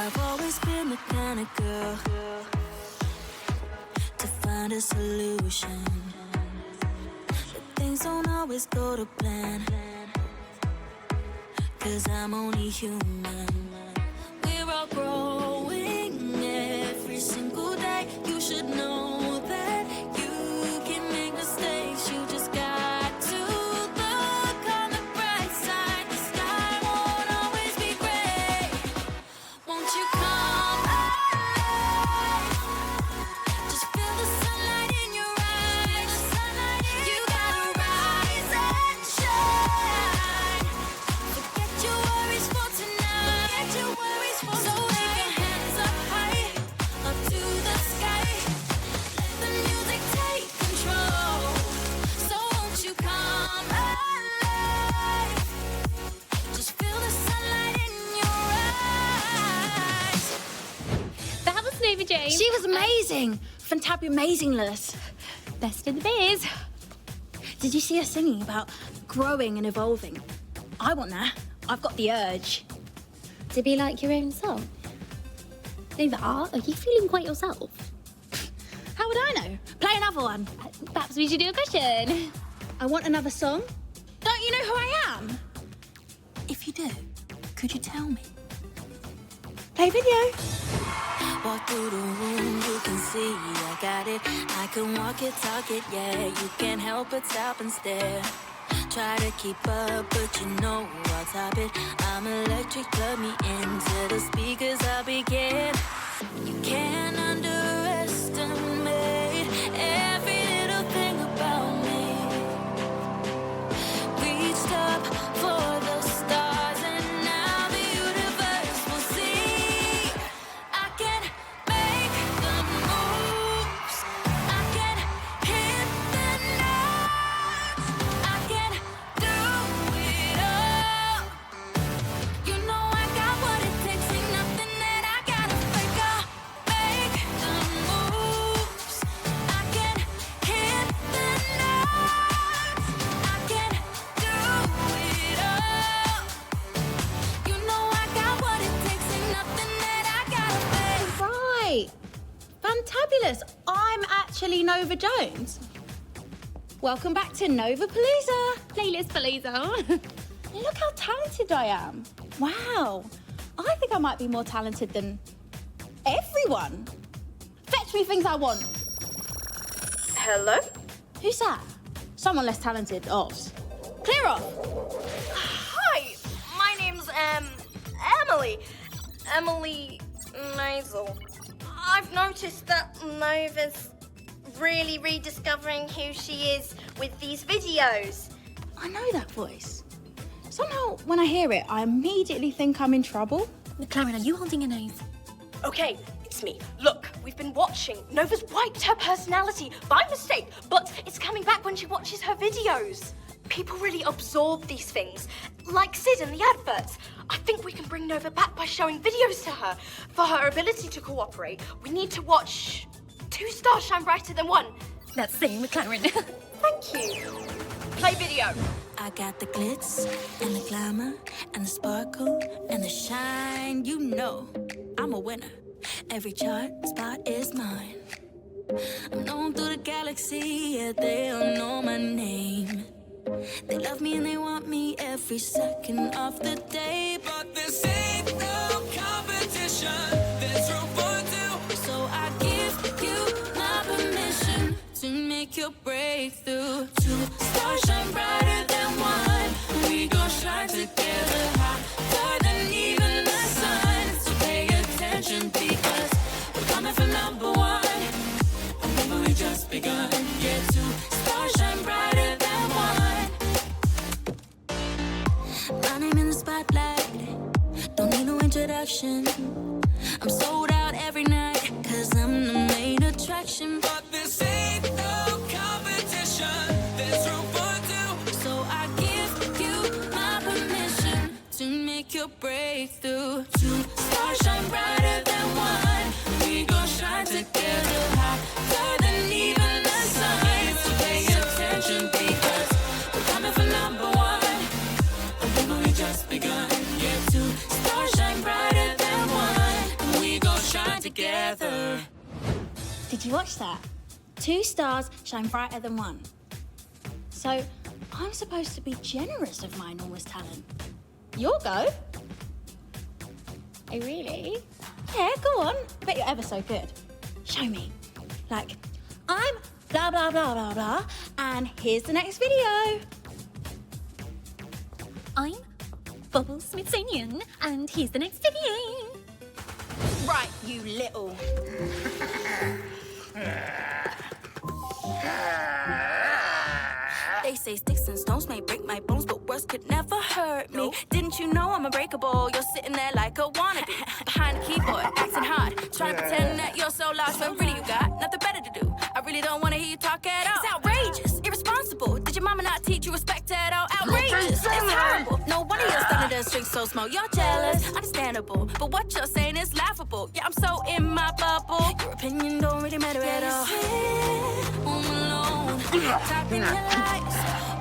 I've always been the kind of girl to find a solution, but things don't always go to plan, 'cause I'm only human. We're all growing every single day. You should know that you can make mistakes. You just got to look on the bright side. The sky won't always be gray. Won't you come alive? Just feel the sunlight in your eyes. You gotta rise and shine. Forget your worries for tonight. So wave your hands up high, up to the sky. Let the music take control. So won't you come alive? Just feel the sunlight in your eyes. That was Nova Jane. She was amazing. Fantabulamazingless. Best in the biz. Did you see her singing about growing and evolving? I want that. I've got the urge. To be like your own song. Nova, are you feeling quite yourself? How would I know? Play another one. Perhaps we should do a question. I want another song. Don't you know who I am? If you do, could you tell me? Play video. Walk through the room, you can see I got it. I can walk it, talk it, yeah. You can't help but stop and stare. Try to keep up, but you know I'll top it. I'm electric, plug me into the speakers, I'll begin. You can't underestimate every little thing about me. Reached up for the stars, and now the universe will see. I can make the moves, I can hit the notes, I can do it all. You know I got what it takes, ain't nothing that I gotta fake. I'll make the moves, I can hit the notes, I can do it all. You know I got what it takes, ain't nothing that I gotta fake. Right. Fantabulous. I'm actually Nova Jones. Welcome back to Nova Palooza. Playlist Palooza. Look how talented I am. Wow. I think I might be more talented than everyone. Fetch me things I want. Hello? Who's that? Someone less talented. Oz. Clear off. Hi, my name's, Emily. Emily Maisel. I've noticed that Nova's really rediscovering who she is with these videos. I know that voice. Somehow, when I hear it, I immediately think I'm in trouble. McLaren, are you holding your nose? Okay, it's me. Look, we've been watching. Nova's wiped her personality by mistake, but it's coming back when she watches her videos. People really absorb these things, like Sid in the adverts. I think we can bring Nova back by showing videos to her. For her ability to cooperate, we need to watch 2 stars shine brighter than 1. That's saying McLaren. Thank you. Play video. I got the glitz and the glamour and the sparkle and the shine. You know I'm a winner. Every chart spot is mine. I'm known through the galaxy, yeah, they all know my name. They love me and they want me every second of the day. But this ain't no competition, there's room for 2. So I give you my permission to make your breakthrough. 2 stars shine brighter than 1. We gon' shine together hotter than even the sun. So pay attention because we're coming for number 1. And we've only just begun. Yeah, 2 stars shine brighter than 1. My name in the spotlight, don't need no introduction. I'm sold out every night, 'cause I'm the main attraction. But this ain't no competition, there's room for 2. So I give you my permission to make your breakthrough. 2 stars shine brighter than 1. We gon' shine together hotter than even the sun. So pay attention because we're coming for number 1. And we've only just begun. Yeah, 2 stars shine brighter than 1. Did you watch that? 2 stars shine brighter than 1. So, I'm supposed to be generous of my enormous talent. Your go. Oh, really? Yeah, go on. Bet you're ever so good. Show me. Like, I'm blah, blah, blah, blah, blah, and here's the next video. I'm Bubble Smithsonian, and here's the next video. Right, you little... They say sticks and stones may break my bones, but words could never hurt me. Didn't you know I'm unbreakable? You're sitting there like a wannabe, behind the keyboard, acting hard, trying to pretend that you're so lost when really you got nothing better to do. I really don't want to hear you talk at all. It's outrageous, irresponsible. Did your mama not teach you respect at all? Outrageous, it's terrible. No wonder you're stunning the strings so small. You're jealous, understandable, but what you're saying is laughable. Yeah, I'm so in my bubble. Your opinion don't really matter at all. Home alone, typing your lies,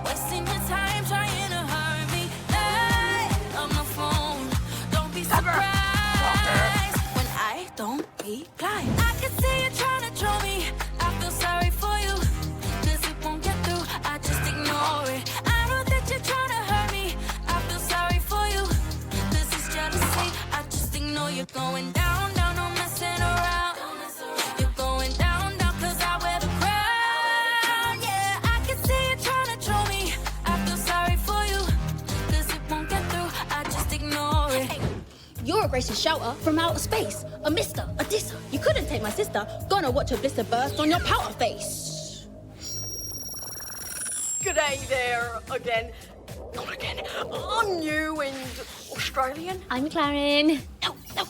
wasting your time trying to hurt me. Lie on the phone, don't be surprised when I don't reply. I can see you trying to troll me. I feel sorry for you, 'cause it won't get through. I just ignore it. I know that you're trying to hurt me. I feel sorry for you, 'cause it's jealousy. I just ignore you. Going down, down, no messing around. You're going down, down, 'cause I wear the crown. Yeah, I can see you trying to troll me. I feel sorry for you, 'cause it won't get through. I just ignore it. You're a gracious shouter from outer space. A mister, a disser. You couldn't take my sister. Gonna watch a blister burst on your powder face. G'day there again. Not again. I'm new and Australian. I'm Claren. No, no.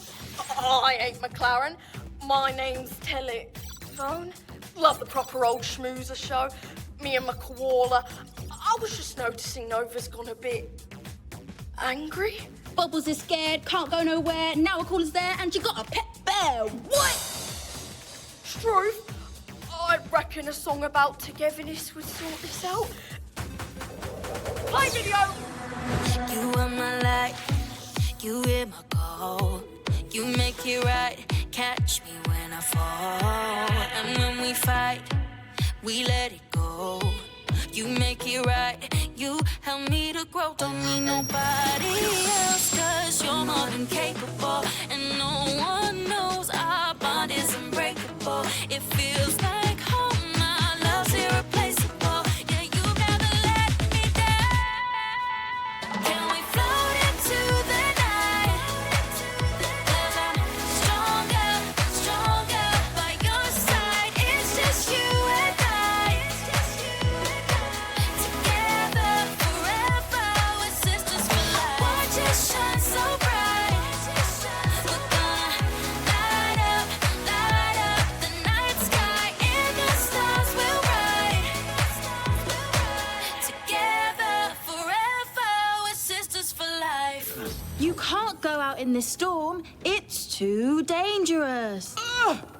I ain't McLaren. My name's Telephone. Love the proper old schmoozer show. Me and my koala. I was just noticing Nova's gone a bit angry. Bubbles is scared, can't go nowhere. Now a caller's there and she got a pet bear. What? Truth, I reckon a song about togetherness would sort this out. Play video! You are my light, you hear my call. You make it right, catch me when I fall. And when we fight, we let it go. You make it right, you help me to grow. Don't need nobody else, 'cause you're more than capable. And no one knows our bond is unbreakable. It feels like home, my love's irreplaceable. Yeah, you never let me down. Can we float into the night? 'Cause I'm stronger, stronger by your side. It's just you and I. Together forever, we're sisters for life. Watch us shine so bright. We're gonna light up the night sky, and the stars will rise. Together forever, we're sisters for life. You can't go out in this storm. It's too dangerous.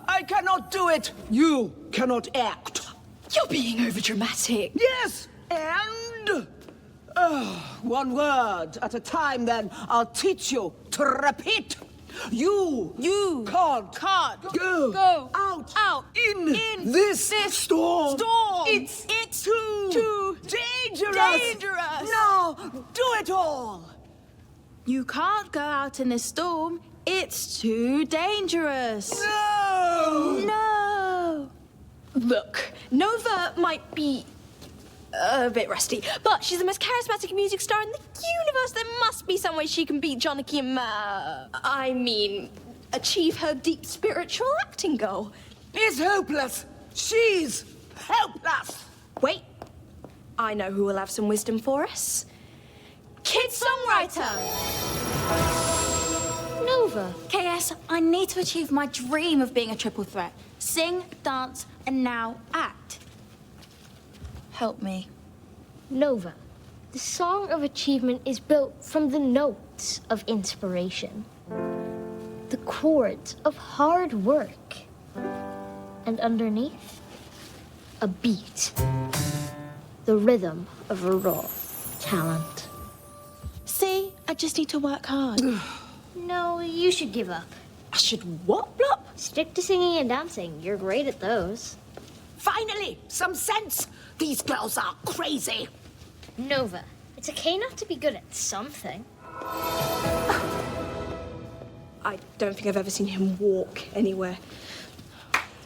I cannot do it. You cannot act. You're being overdramatic. Yes, and... one word at a time, then. I'll teach you to repeat. You can't go out in this storm. It's too dangerous. Now, do it all. You can't go out in this storm. It's too dangerous. No! No. Look, Nova might be a bit rusty, but she's the most charismatic music star in the universe. There must be some way she can beat Joniki and I mean, achieve her deep spiritual acting goal. It's hopeless. She's helpless. Wait, I know who will have some wisdom for us. Kid songwriter! Nova. KS, I need to achieve my dream of being a triple threat. Sing, dance, and now act. Help me. Nova. The song of achievement is built from the notes of inspiration, the chords of hard work, and underneath, a beat, the rhythm of a raw talent. See, I just need to work hard. No, you should give up. should what, Blop? Stick to singing and dancing. You're great at those. Finally, some sense. These girls are crazy. Nova, it's okay not to be good at something. I don't think I've ever seen him walk anywhere.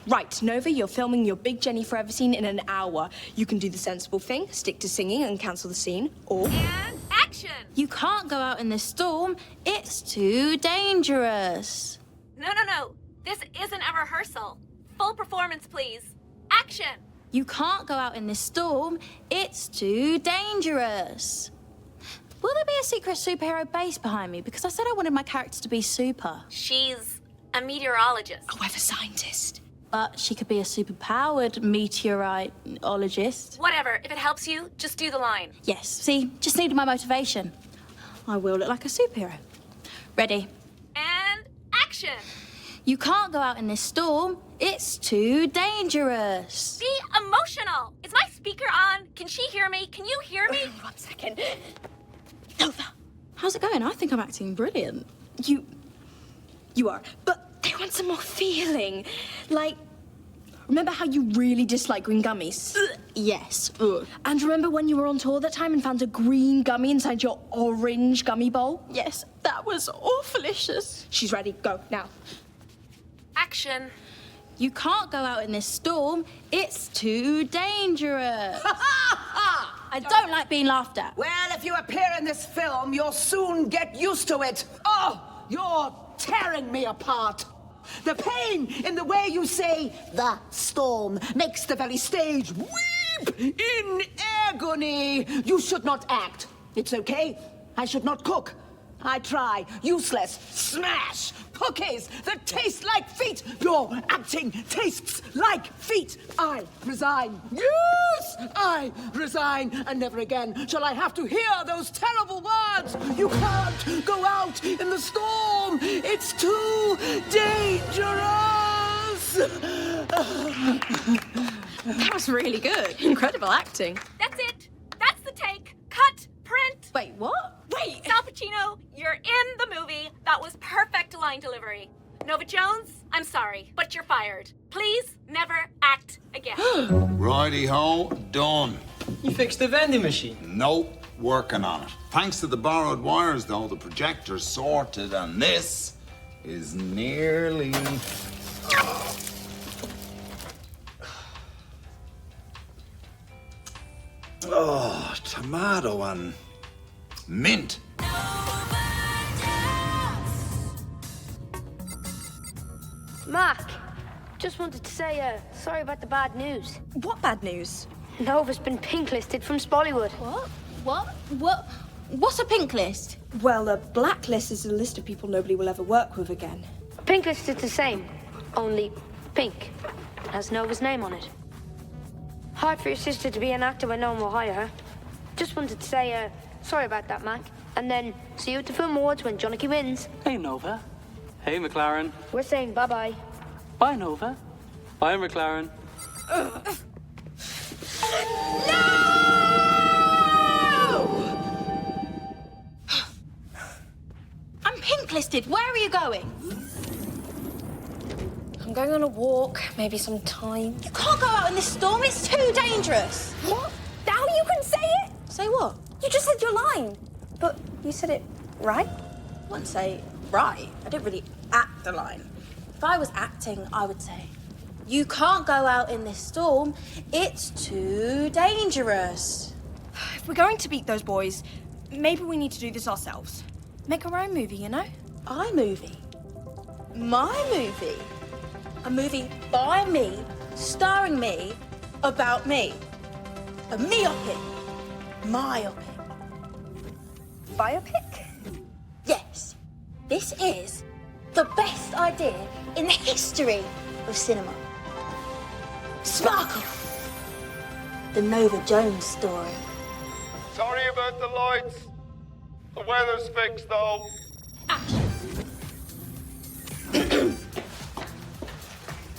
Right, Nova, you're filming your Big Jenny Forever scene in an hour. You can do the sensible thing, stick to singing and cancel the scene, or... And action! You can't go out in this storm. It's too dangerous. No. This isn't a rehearsal. Full performance, please. Action! You can't go out in this storm. It's too dangerous. Will there be a secret superhero base behind me? Because I said I wanted my character to be super. She's a meteorologist. a weather scientist. But she could be a super-powered meteorologist. Whatever, if it helps you, just do the line. Yes, see, just needed my motivation. I will look like a superhero. Ready? And action! You can't go out in this storm. It's too dangerous. Be emotional! Is my speaker on? Can she hear me? Can you hear me? 1 second. Nova, how's it going? I think I'm acting brilliant. You are, but they want some more feeling. Like, remember how you really dislike green gummies? Yes. And remember when you were on tour that time and found a green gummy inside your orange gummy bowl? Yes, that was awfulicious. She's ready. Go, now. Action. You can't go out in this storm. It's too dangerous. I don't like being laughed at. Well, if you appear in this film, you'll soon get used to it. Oh, you're tearing me apart. The pain in the way you say the storm makes the very stage weep in agony. You should not act. It's okay. I should not cook. I try. Useless. Smash. Cookies that taste like feet. Your acting tastes like feet. I resign. Yes, I resign. And never again shall I have to hear those terrible words. You can't go out in the storm. It's too dangerous. That was really good. Incredible acting. That's it. That's the take. Cut. Print. Wait, what? Wait, Sal Pacino, you're in the movie. That was perfect line delivery. Nova Jones, I'm sorry, but you're fired. Please never act again. Righty-ho, done. You fixed the vending machine. Nope, working on it. Thanks to the borrowed wires, though, the projector's sorted, and this is nearly... Oh, tomato and mint. Mark, just wanted to say, sorry about the bad news. What bad news? Nova's been pink listed from Spollywood. What's a pink list? Well, a blacklist is a list of people nobody will ever work with again. A pink list is the same, only pink. It has Nova's name on it. Hard for your sister to be an actor when no one will hire her. Just wanted to say, sorry about that, Mac. And then see you at the Film Awards when Johnny wins. Hey, Nova. Hey, McLaren. We're saying bye-bye. Bye, Nova. Bye, McLaren. I'm pink listed. Where are you going? I'm going on a walk, maybe some time. You can't go out in this storm. It's too dangerous. What? Now you can say it? Say what? You just said your line. But you said it right? I wouldn't say right. I didn't really act the line. If I was acting, I would say, you can't go out in this storm. It's too dangerous. If we're going to beat those boys, maybe we need to do this ourselves. Make our own movie, you know? iMovie. My movie. A movie by me, starring me, about me. A meopic. Myopic. Biopic? Yes, this is the best idea in the history of cinema. Sparkle. The Nova Jones story. Sorry about the lights. The weather's fixed, though.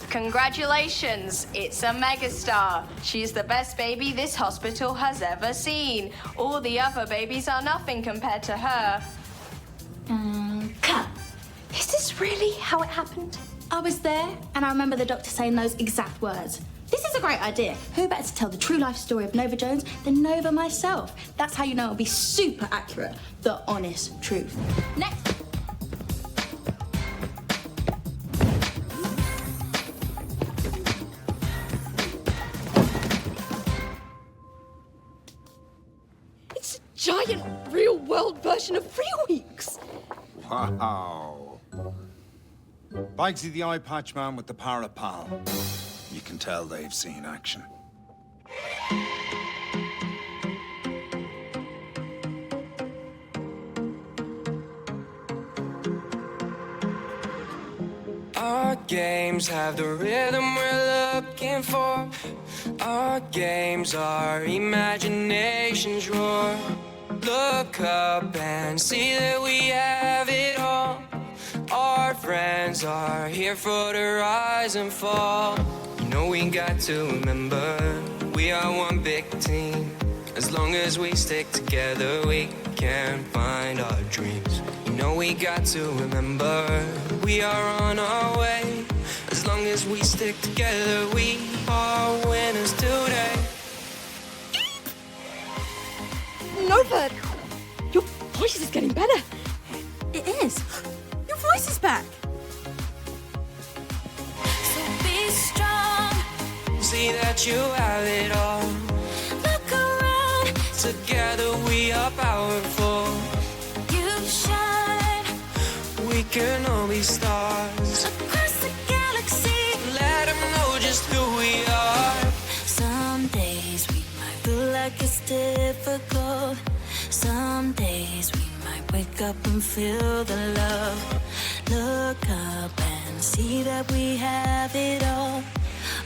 Congratulations, it's a megastar. She's the best baby this hospital has ever seen. All the other babies are nothing compared to her. Cut. Is this this really how it happened? I was there, and I remember the doctor saying those exact words. This is a great idea. Who better to tell the true life story of Nova Jones than Nova myself? That's how you know it'll be super accurate. The honest truth. Next. It's a giant real-world version of 3 Weeks. Wow. Bagsy the eye patch man with the parapal. You can tell they've seen action. Our games have the rhythm we're looking for. Our games, our imaginations roar. Look up and see that we have it all. Our friends are here for the rise and fall. You know we got to remember, we are one big team. As long as we stick together, we can find our dreams. You know we got to remember, we are on our way. As long as we stick together, we are winners today. Nova, your voice is getting better. It is. Your voice is back. So be strong. See that you have it all. Look around. Together we are powerful. You shine We can all be stars. across the galaxy. Let them know just who we are. Some days we might feel like it's difficult. Some days we might wake up and feel the love. Look up and see that we have it all.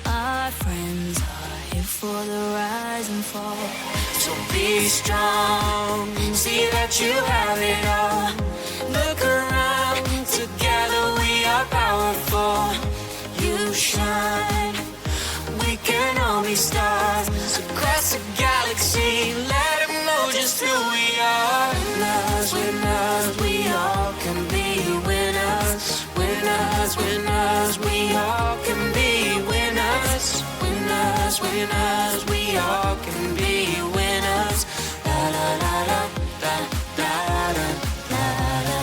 Our friends are here for the rise and fall. So be strong. See that you have it all. Look around. Together we are powerful. You shine. We can all be stars across the galaxy. Let them know just who we are. Winners, winners, we all can be winners. Winners, winners, we all can be winners. Winners, winners, we all can be winners. La la la la, la la la la la.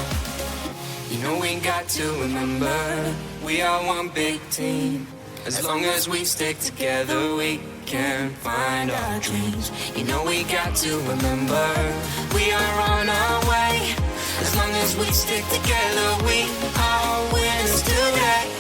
You know we got to remember, we are one big team. As long as we stick together, we can find our dreams. You know we got to remember, we are on our way. As long as we stick together, we are winners today.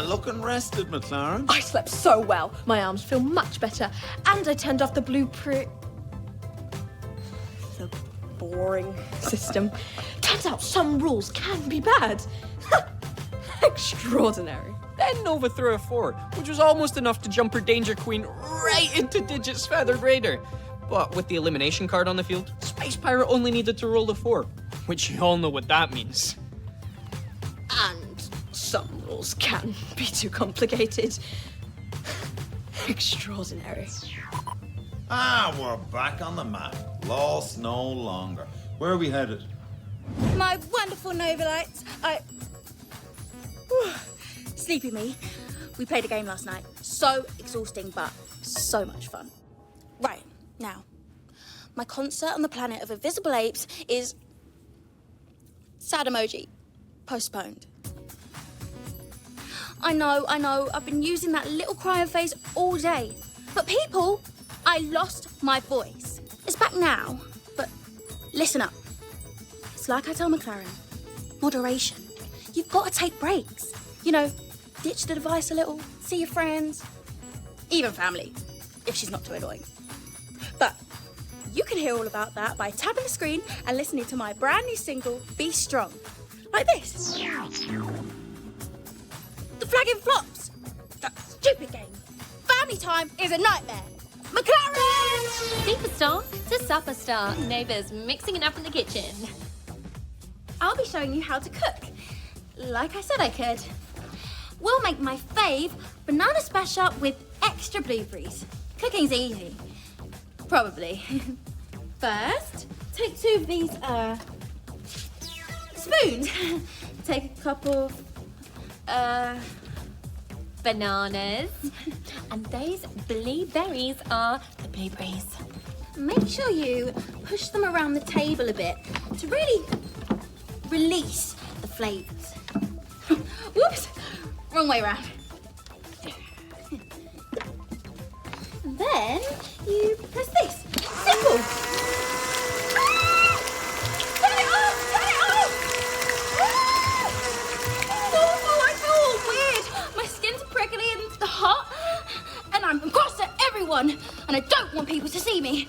Looking rested, McLaren. I slept so well. My arms feel much better. And I turned off the blueprint. The boring system. Turns out some rules can be bad. Extraordinary. Then Nova threw a 4, which was almost enough to jump her Danger Queen right into Digit's feathered raider. But with the elimination card on the field, Space Pirate only needed to roll a 4, which you all know what that means. And some rules can be too complicated. Extraordinary. We're back on the map. Lost no longer. Where are we headed? My wonderful Novalites. Sleepy me. We played a game last night. So exhausting, but so much fun. Right, now. My concert on the planet of invisible apes is... sad emoji. Postponed. I know. I've been using that little crying face all day. But people, I lost my voice. It's back now, but listen up. It's like I tell McLaren. Moderation. You've got to take breaks. You know, ditch the device a little, see your friends, even family, if she's not too annoying. But you can hear all about that by tapping the screen and listening to my brand new single, Be Strong. Like this. The flagging flops. That stupid game. Family time is a nightmare. McLaren! Superstar to superstar. Nova's mixing it up in the kitchen. I'll be showing you how to cook. Like I said I could. We'll make my fave banana smash up with extra blueberries. Cooking's easy. Probably. First, take 2 of these, spoons. Take a couple of, Bananas. And those blueberries are the blueberries. make sure you push them around the table a bit to really release the flavours. Whoops! Wrong way round. And then you press this. Simple. Turn it off! Turn it off! Oh, I feel all weird. My skin's prickly and hot, and I'm cross at everyone, and I don't want people to see me.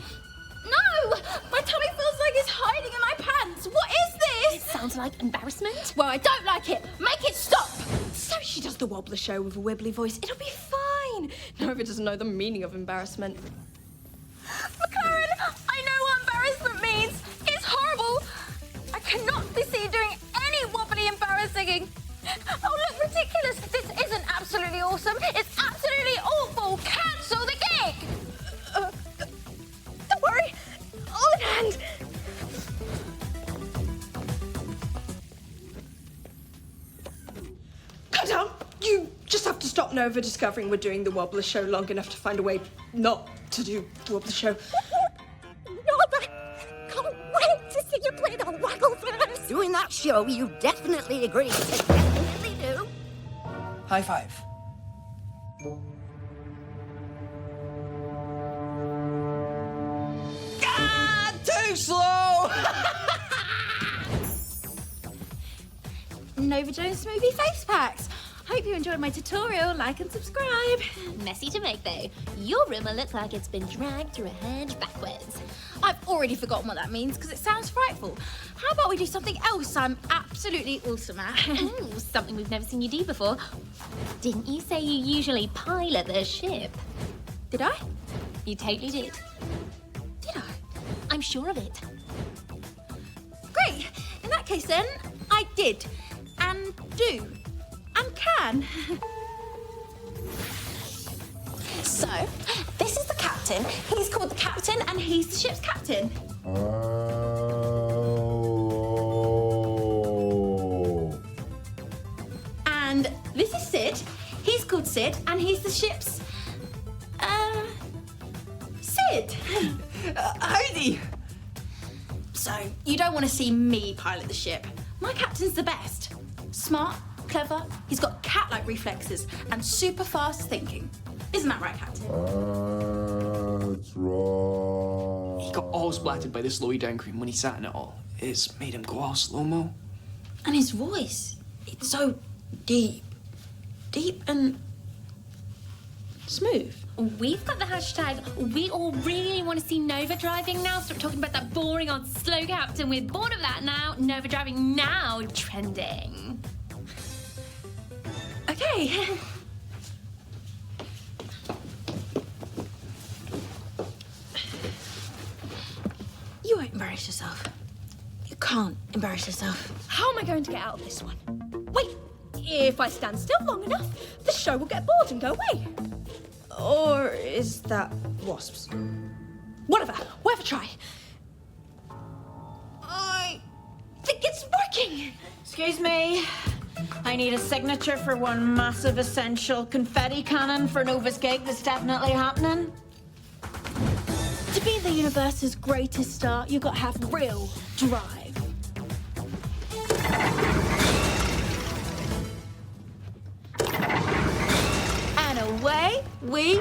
No! My tummy feels like it's hiding in my pants. What is this? It sounds like embarrassment. Well, I don't like it. Make it stop. So she does the wobbler show with a wibbly voice. It'll be fine. Nova doesn't know the meaning of embarrassment. McLaren, I know what embarrassment means. It's horrible. I cannot be seen doing any wobbly embarrassing. Oh, look, ridiculous. This isn't absolutely awesome. It's absolutely awful. Cancel the gig. Don't worry. All in hand. Calm down. You just have to stop Nova discovering we're doing the wobbler show long enough to find a way not to do the wobbler show. Nova, can't wait to see you play the waggle first. Doing that show, you definitely agree. Definitely do. High five. Ah, too slow! Nova Jones Smoothie Face Packs. Hope you enjoyed my tutorial. Like and subscribe. Messy to make though. Your room will look like it's been dragged through a hedge backwards. I've already forgotten what that means because it sounds frightful. How about we do something else I'm absolutely awesome at? Ooh, something we've never seen you do before. Didn't you say you usually pilot the ship? Did I? You totally did. Did I? I'm sure of it. Great. In that case then, I did. And do. And can. So, this is the captain. He's called the captain and he's the ship's captain. Oh. And this is Sid. He's called Sid and he's the ship's... Sid. Heidi! So, you don't want to see me pilot the ship. My captain's the best. Smart, clever, he's got cat-like reflexes and super fast thinking. Isn't that right, Captain? That's right. He got all splattered by the slowy down cream when he sat in it all. It's made him go all slow-mo. And his voice, it's so deep. Deep and smooth. We've got the hashtag, we all really want to see Nova driving now. Stop talking about that boring old slow captain. We're bored of that now. Nova driving now, trending. Okay. You won't embarrass yourself. You can't embarrass yourself. How am I going to get out of this one? Wait, if I stand still long enough, the show will get bored and go away. Or is that wasps? Whatever, we'll have a try. I think it's working. Excuse me. I need a signature for one massive essential confetti cannon for Nova's gig that's definitely happening. To be the universe's greatest star, you've got to have real drive. And away we...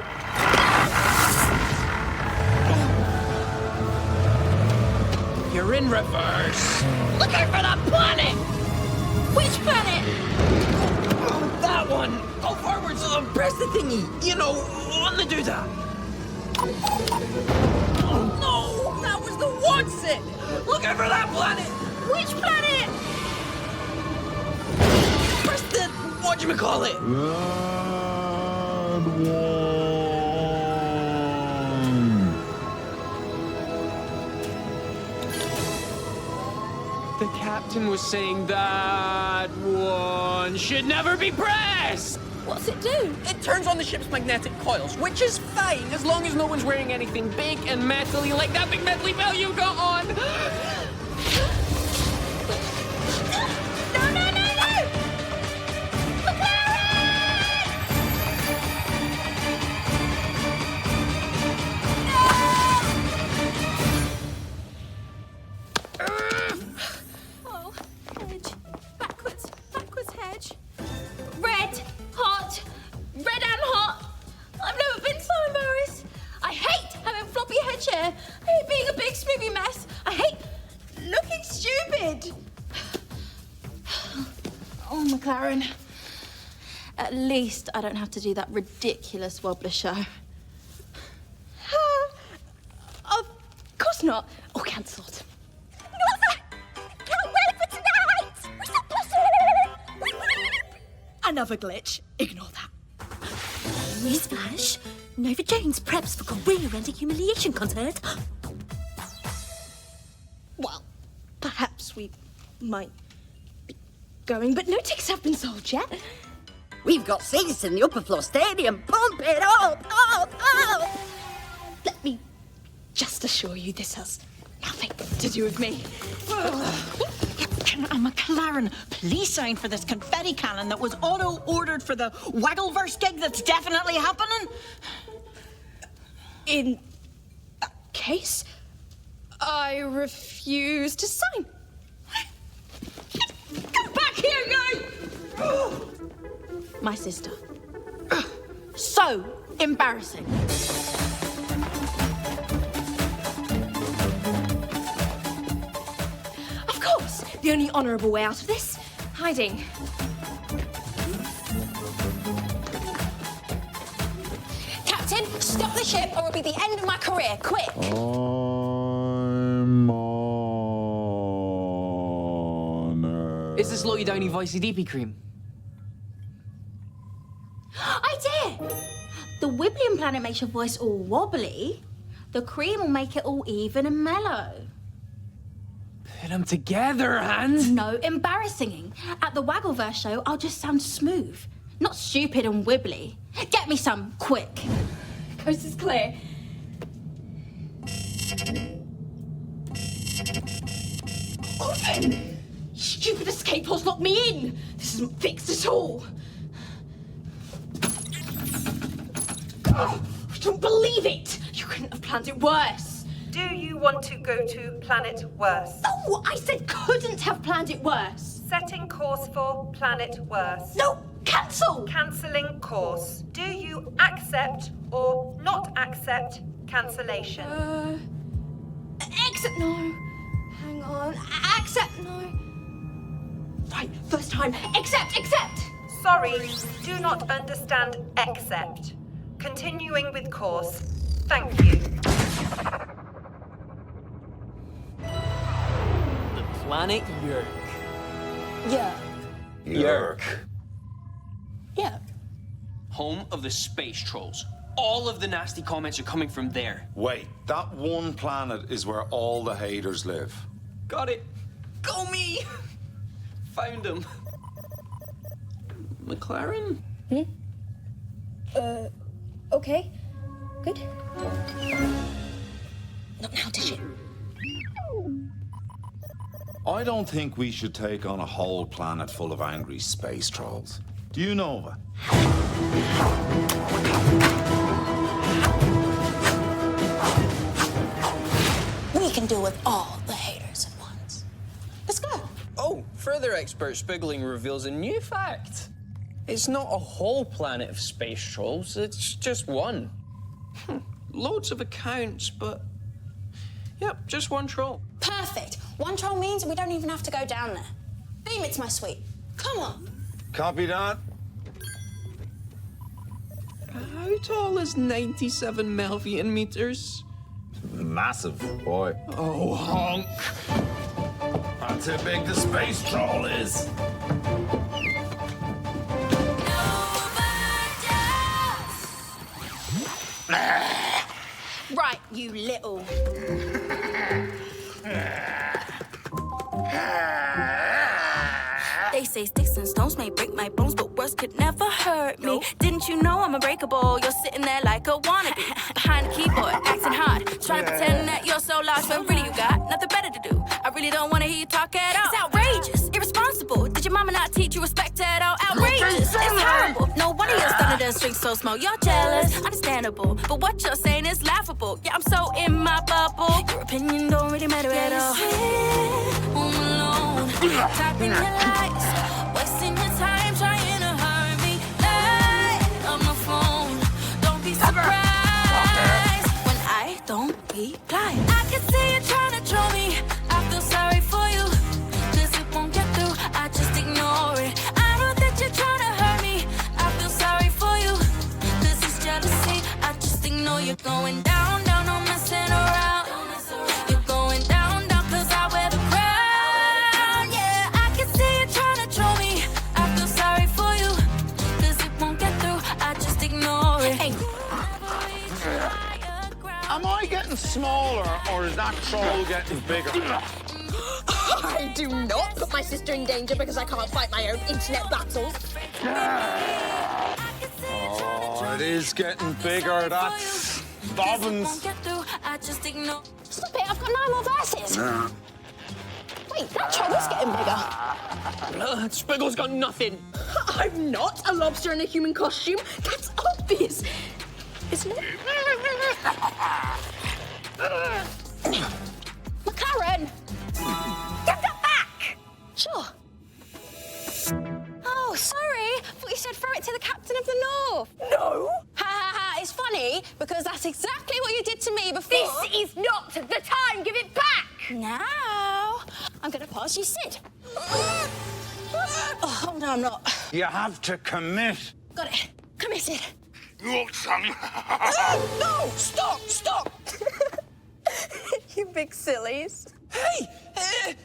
You're in reverse. Look out for that planet! Which planet? Oh, that one. Go forwards and press the thingy. You know, on the doodah. Oh, no! That was the Watson! Look out for that planet! Which planet? Press the... whatchamacallit? And one. The captain was saying that one should never be pressed! What's it do? It turns on the ship's magnetic coils, which is fine as long as no one's wearing anything big and metally like that big metally bell you got on! Oh, hedge. Backwards, hedge. Red and hot. I've never been so embarrassed. I hate having floppy head hair. I hate being a big smoothie mess. I hate looking stupid. Oh, McLaren. At least I don't have to do that ridiculous wobbler show. Of course not. Or cancelled. Can't wait for tonight! We're so Another glitch. Ignore that. Newsflash. Nova Jones preps for career-ending humiliation concert. Well, perhaps we might be going, but no tickets have been sold yet. We've got seats in the upper floor stadium. Pump it up, up, up! Let me just assure you this has nothing to do with me. Can a McLaren please sign for this confetti cannon that was auto-ordered for the Waggleverse gig that's definitely happening? In that case, I refuse to sign. Come back here, you! My sister. So embarrassing. Of course, the only honourable way out of this, hiding. Captain, stop the ship or it'll be the end of my career. Quick. I'm on Is this low downy vicey deepy cream? Idea! The Wiblian planet makes your voice all wobbly. The cream will make it all even and mellow. Put them together, Hans! No embarrassing. At the Waggleverse show, I'll just sound smooth, not stupid and wibbly. Get me some, quick. Coast is clear. Open! Stupid escape pods locked me in! This isn't fixed at all! Oh, I don't believe it! You couldn't have planned it worse! Do you want to go to Planet Worse? No, I said couldn't have planned it worse! Setting course for Planet Worse. No, cancel! Cancelling course. Do you accept or not accept cancellation? Exit no. Hang on. Accept no. Right, first time. Accept, accept! Sorry, do not understand accept. Continuing with course. Thank you. The planet Yerk. Yeah. Yerk. Yeah. Home of the space trolls. All of the nasty comments are coming from there. Wait, that one planet is where all the haters live. Got it. Go me! Found him. McLaren? Okay. Good. Not now, dish it. I don't think we should take on a whole planet full of angry space trolls. Do you, Nova? We can deal with all the haters at once. Let's go. Oh, further expert spiggling reveals a new fact. It's not a whole planet of space trolls, it's just one. Loads of accounts, but... Yep, just one troll. Perfect. One troll means we don't even have to go down there. Beam it to my suite. Come on. Copy that. How tall is 97 Melvian meters? Massive, boy. Oh, honk. That's how big the space troll is. Right, you little... say sticks and stones may break my bones, but words could never hurt me. Didn't you know I'm unbreakable? You're sitting there like a wannabe behind the keyboard, acting hard, trying to pretend that you're so large, but really you got nothing better to do. I really don't want to hear you talk at all. It's outrageous, irresponsible. Did your mama not teach you respect at all? Outrageous, it's terrible. No wonder your stunner does drink so small. You're jealous, understandable, but what you're saying is laughable. Yeah, I'm so in my bubble. Your opinion don't really matter at all. Home alone, typing your lies, wasting your time trying to hurt me. Lie on my phone. Don't be surprised when I don't reply. I can see you trying to troll me. I feel sorry for you, 'cause it won't get through. I just ignore it. I know that you're trying to hurt me. I feel sorry for you, 'cause it's jealousy. I just ignore you. Going down, down, no messing around. You're going down, down, 'cause I wear the crown. Yeah, I can see you trying to troll me. I feel sorry for you, 'cause it won't get through. I just ignore it. Hey. Am I getting smaller, or is that troll getting bigger? I do not put my sister in danger because I can't fight my own internet battles. Oh, it is getting bigger. That's Bobbins. Stop it, I've got 9 more verses. Wait, that troll is getting bigger. Spiggle's got nothing. I'm not a lobster in a human costume. That's obvious, isn't it? McLaren! Give that back! Sure. Oh, sorry. Thought you said throw it to the captain of the North. No! Ha ha ha, it's funny because that's exactly what you did to me before. This is not the time! Give it back! Now, I'm going to pass you Sid. Oh, no, I'm not. You have to commit. Got it. Committed. Look, son. No! Stop! Stop! You big sillies. Hey,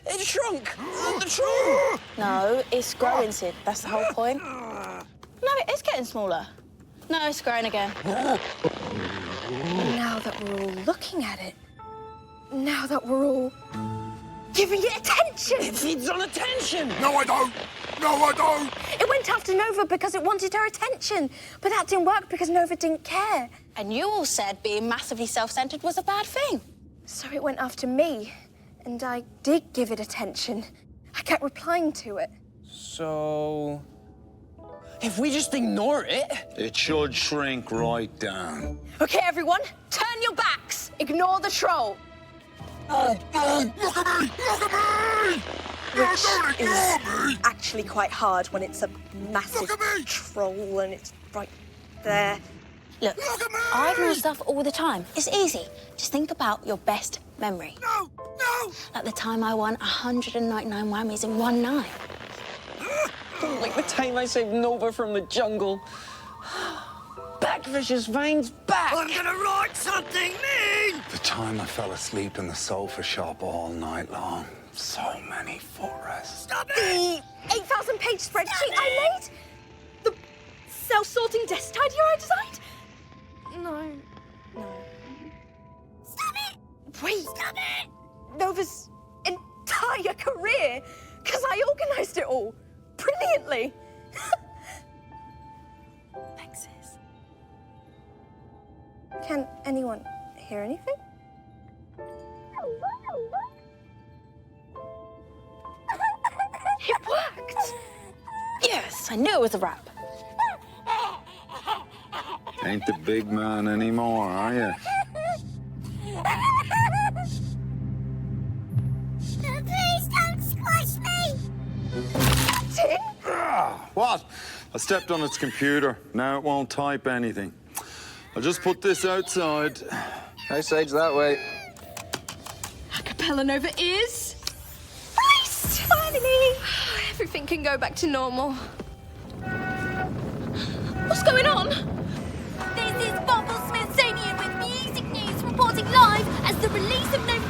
it shrunk. The troll. No, it's growing, Sid. That's the whole point. No, it is getting smaller. No, it's growing again. Now that we're all looking at it, now that we're all giving it attention. It feeds on attention. No, I don't. No, I don't. It went after Nova because it wanted her attention, but that didn't work because Nova didn't care. And you all said being massively self-centered was a bad thing. So it went after me, and I did give it attention. I kept replying to it. So, if we just ignore it... It should shrink right down. Okay, everyone, turn your backs. Ignore the troll. Look at me! Look at me! Which is actually quite hard when it's a massive troll and it's right there. Look, I ignore stuff all the time. It's easy. Just think about your best memory. No! No! Like the time I won 199 whammies in one night. Like the time I saved Nova from the jungle. Backfish's veins back! I'm gonna write something mean! The time I fell asleep in the sofa shop all night long. So many forests. Stop it! The 8,000-page spreadsheet I made? The self-sorting desk tidier I designed? No. Stop it! Wait! Stop it! Nova's entire career, because I organised it all brilliantly. Thanks, sis. Can anyone hear anything? It worked! Yes, I knew it was a wrap. Ain't the big man anymore, are you? Please don't squash me! What? I stepped on its computer. Now it won't type anything. I'll just put this outside. Outside's that way. Acapella Nova is... released! Finally! Everything can go back to normal. What's going on? This is Bumble Smithsonian with music news reporting live as the release of Nova